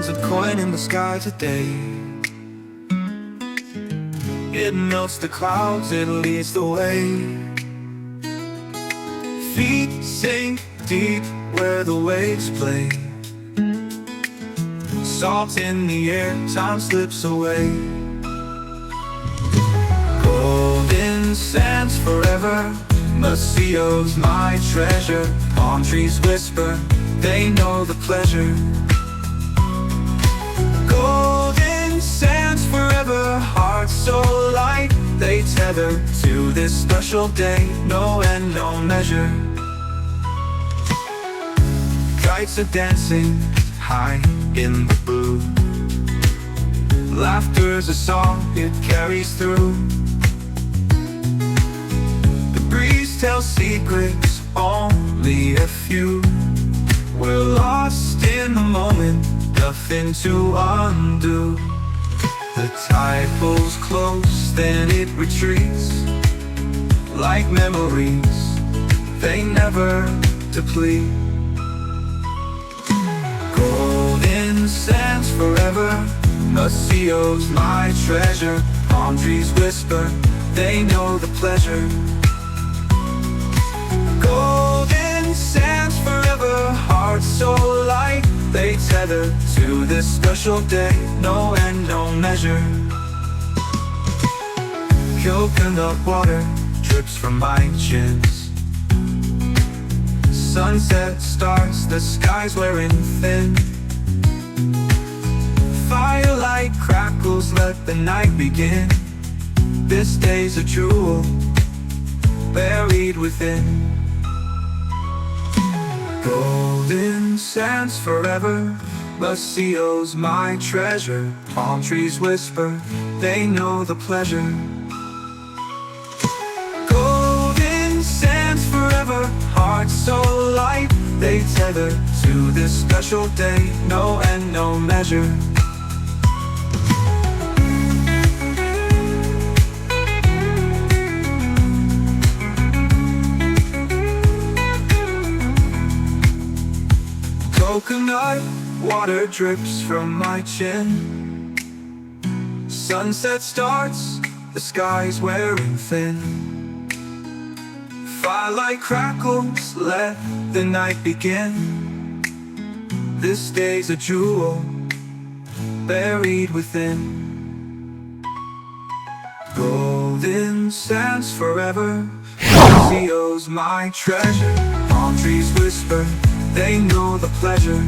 shines a coin in the sky today. It melts the clouds, it leads the way. Feet sink deep where the waves play. Salt in the air, time slips away. Golden sands forever, Maceio's my treasure. Palm trees whisper, they know the pleasure. Golden sands forever, hearts so light, they tether to this special day, no end, no measure. Kites are dancing high in the blue. Laughter's a song, it carries through. The breeze tells secrets, only a few. We're lost in the moment, nothing to undo. The tide pulls close, then it retreats. Like memories, they never deplete. Golden sands forever, Maceio's my treasure. Palm trees whisper, they know the pleasure. Golden sands forever, hearts so light, they tether to this special day, no end, no measure. Coconut water drips from my chins. Sunset stars, the sky's wearing thin. Firelight crackles, let the night begin. This day's a jewel, buried within. Golden sands forever, Maceio's my treasure. Palm trees whisper, they know the pleasure. Golden sands forever, hearts so light, they tether to this special day, no end, no measure. Coconut water drips from my chin. Sunset starts, the sky's wearing thin. Firelight crackles, let the night begin. This day's a jewel, buried within. Golden sands forever, Maceio's my treasure. Palm trees whisper, they know the pleasure.